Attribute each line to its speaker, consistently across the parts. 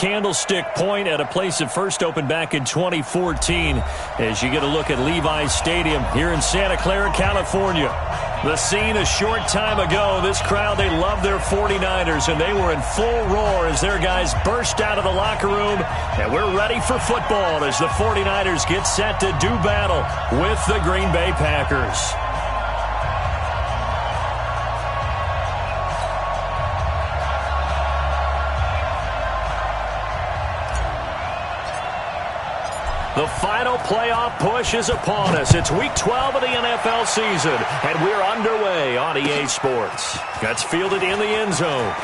Speaker 1: Candlestick Point at a place that first opened back in 2014 as you get a look at Levi's Stadium here in Santa Clara, California. The scene a short time ago, this crowd, they love their 49ers, and they were in full roar as their guys burst out of the locker room, and we're ready for football as the 49ers get set to do battle with the Green Bay Packers. The final playoff push is upon us. It's Week 12 of the NFL season, and we're underway on EA Sports. That's fielded in the end zone.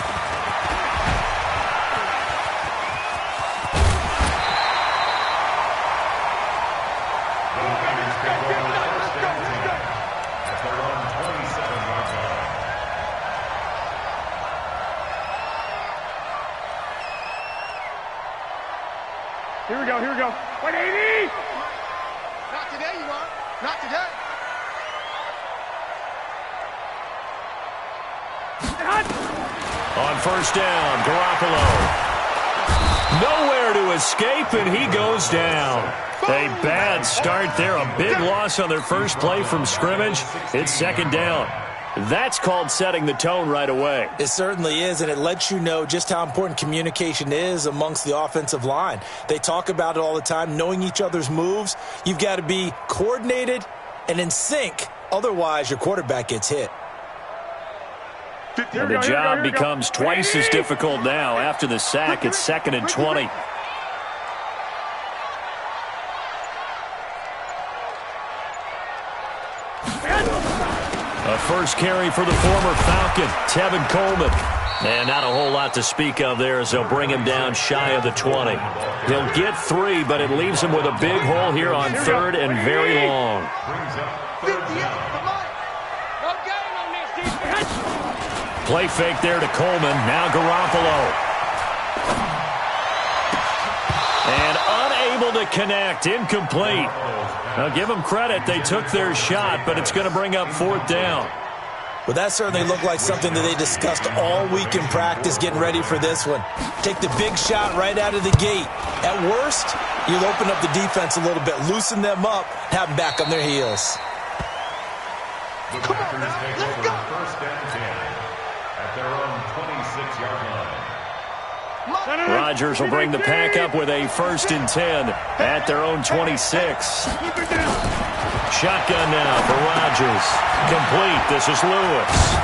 Speaker 2: Here we go, here we go. 180!
Speaker 3: Not today, you are. Not today.
Speaker 1: On first down, Garoppolo. Nowhere to escape, and he goes down. A bad start there. A big loss on their first play from scrimmage. It's second down. That's called setting the tone right away.
Speaker 4: It certainly is, and it lets you know just how important communication is amongst the offensive line. They talk about it all the time, knowing each other's moves. You've got to be coordinated and in sync. Otherwise, your quarterback gets hit.
Speaker 1: And the job becomes twice as difficult now. After the sack, it's 2nd and 20. A first carry for the former Falcon, Tevin Coleman. And not a whole lot to speak of there as they'll bring him down shy of the 20. He'll get 3, but it leaves him with a big hole here on 3rd and very long. Play fake there to Coleman. Now Garoppolo. And unable to connect. Incomplete. Now, give them credit. They took their shot, but it's going to bring up 4th down.
Speaker 4: Well, that certainly looked like something that they discussed all week in practice, getting ready for this one. Take the big shot right out of the gate. At worst, you'll open up the defense a little bit, loosen them up, have them back on their heels.
Speaker 5: The Packers take over first and 10 at their own 26-yard line.
Speaker 1: Rodgers will bring the pack up with a 1st and 10 at their own 26. Shotgun now for Rodgers. Complete. This is Lewis.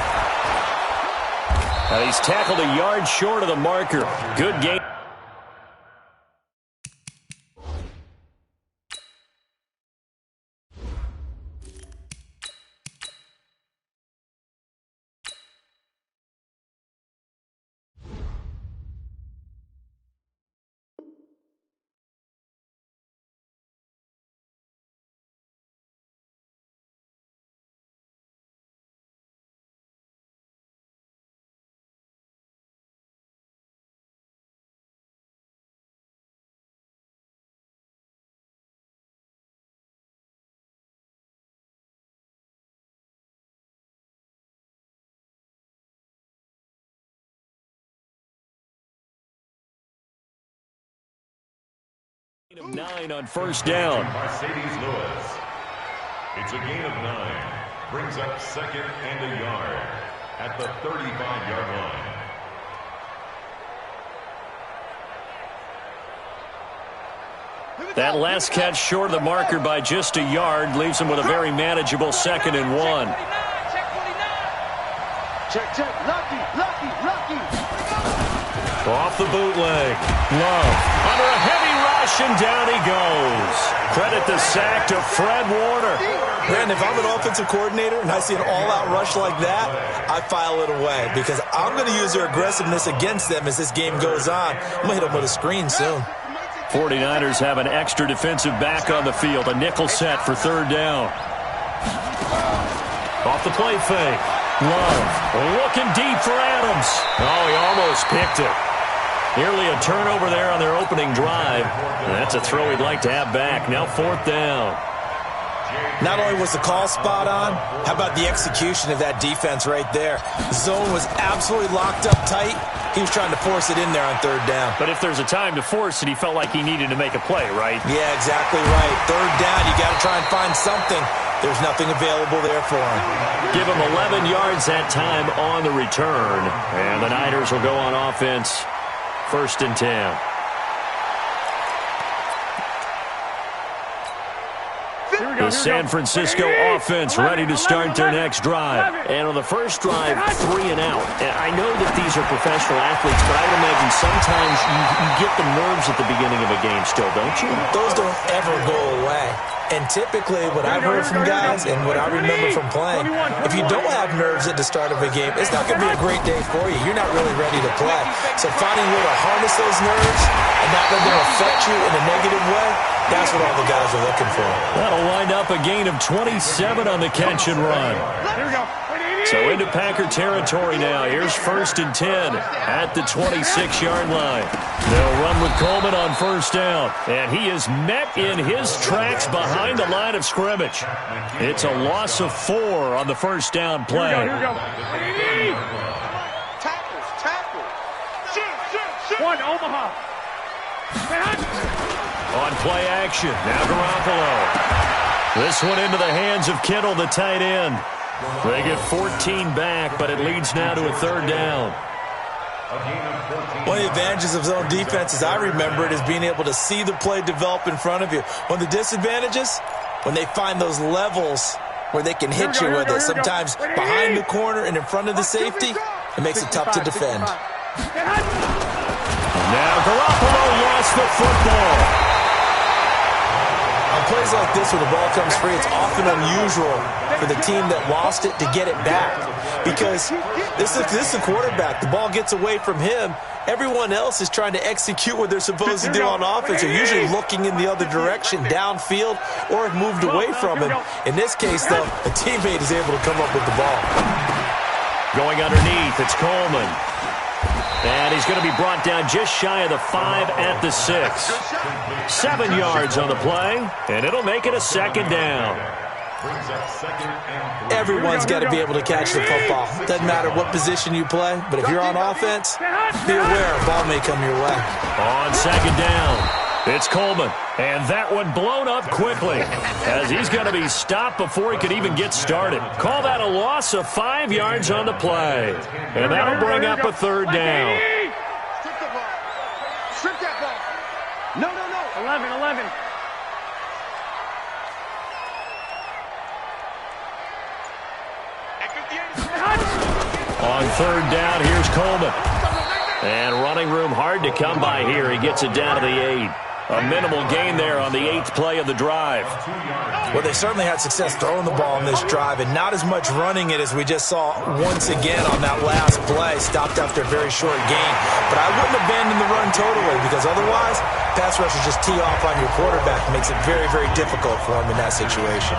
Speaker 1: Now he's tackled a yard short of the marker. Good game. Of 9 on first down.
Speaker 5: Mercedes Lewis. It's a gain of 9. Brings up 2nd and a yard at the 35-yard line.
Speaker 1: That last catch short of the marker by just a yard leaves him with a very manageable 2nd and 1.
Speaker 3: Check. Lucky.
Speaker 1: Off the bootleg. Love. Under a heavy rush, and down he goes. Credit the sack to Fred Warner.
Speaker 4: Brandon, if I'm an offensive coordinator and I see an all-out rush like that, I file it away because I'm going to use their aggressiveness against them as this game goes on. I'm going to hit them with a screen soon.
Speaker 1: 49ers have an extra defensive back on the field. A nickel set for 3rd down. Off the play fake. Love looking deep for Adams. Oh, he almost picked it. Nearly a turnover there on their opening drive. And that's a throw he'd like to have back. Now 4th down.
Speaker 4: Not only was the call spot on, how about the execution of that defense right there? The zone was absolutely locked up tight. He was trying to force it in there on third down.
Speaker 1: But if there's a time to force it, he felt like he needed to make a play, right?
Speaker 4: Yeah, exactly right. Third down, you got to try and find something. There's nothing available there for him.
Speaker 1: Give him 11 yards that time on the return. And the Niners will go on offense, 1st and 10. The San Francisco offense ready to start their next drive. And on the first drive, 3 and out. And I know that these are professional athletes, but I would imagine sometimes you get the nerves at the beginning of a game still, don't you?
Speaker 4: Those don't ever go away. And typically what I've heard from guys and what I remember from playing, if you don't have nerves at the start of a game, it's not going to be a great day for you. You're not really ready to play. So finding a way to harness those nerves and not let them affect you in a negative way, that's what all the guys are looking for.
Speaker 1: That'll wind up a gain of 27 on the catch and run.
Speaker 2: Here we go.
Speaker 1: So into Packer territory now. Here's 1st and 10 at the 26-yard line. They'll run with Coleman on 1st down. And he is met in his tracks behind the line of scrimmage. It's a loss of 4 on the 1st down play.
Speaker 2: Here we go.
Speaker 3: Tackles. Shoot.
Speaker 2: One, Omaha.
Speaker 1: On play action, now Garoppolo. This one into the hands of Kittle, the tight end. They get 14 back, but it leads now to a 3rd down.
Speaker 4: One of the advantages of zone defense, as I remember it, is being able to see the play develop in front of you. One of the disadvantages, when they find those levels where they can hit you with it, sometimes behind the corner and in front of the safety, it makes it tough to defend.
Speaker 1: Now Garoppolo lost the football.
Speaker 4: On plays like this, when the ball comes free, it's often unusual for the team that lost it to get it back. Because this is the quarterback. The ball gets away from him. Everyone else is trying to execute what they're supposed to do on offense. They're usually looking in the other direction, downfield, or have moved away from him. In this case, though, a teammate is able to come up with the ball.
Speaker 1: Going underneath, it's Coleman. And he's going to be brought down just shy of the 5 at the 6. 7 yards on the play, and it'll make it a 2nd down.
Speaker 4: Everyone's got to be able to catch the football. Doesn't matter what position you play, but if you're on offense, be aware a ball may come your way.
Speaker 1: On 2nd down, it's Coleman. And that one blown up quickly as he's going to be stopped before he could even get started. Call that a loss of 5 yards on the play. And that'll bring up a 3rd down.
Speaker 3: Strip the ball. Strip that ball. No.
Speaker 2: 11.
Speaker 1: On 3rd down, here's Coleman. And running room hard to come by here. He gets it down to the 8. A minimal gain there on the 8th play of the drive.
Speaker 4: Well, they certainly had success throwing the ball on this drive, and not as much running it as we just saw once again on that last play. Stopped after a very short gain. But I wouldn't abandon the run totally, because otherwise, pass rushers just tee off on your quarterback. Makes it very, very difficult for him in that situation.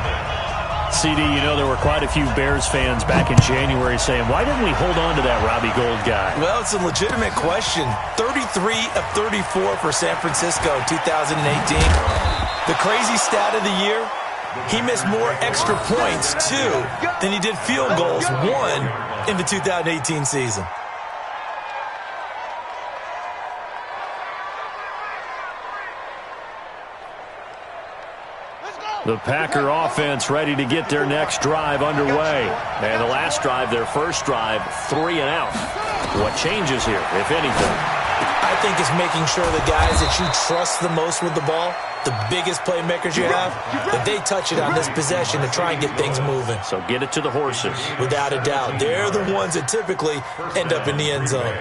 Speaker 1: CD, you know there were quite a few Bears fans back in January saying, why didn't we hold on to that Robbie Gould guy?
Speaker 4: Well, it's a legitimate question. 33 of 34 for San Francisco in 2018. The crazy stat of the year, he missed more extra points, 2, than he did field goals, 1, in the 2018 season.
Speaker 1: The Packer offense ready to get their next drive underway. And the last drive, their first drive, 3 and out. What changes here, if anything?
Speaker 4: I think it's making sure the guys that you trust the most with the ball, the biggest playmakers you have, that they touch it on this possession to try and get things moving.
Speaker 1: So get it to the horses.
Speaker 4: Without a doubt. They're the ones that typically end up in the end zone.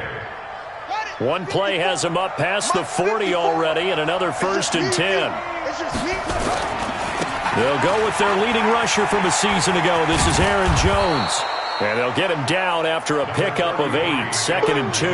Speaker 1: One play has them up past the 40 already, and another 1st and 10. They'll go with their leading rusher from a season ago. This is Aaron Jones. And they'll get him down after a pickup of 8, 2nd and 2.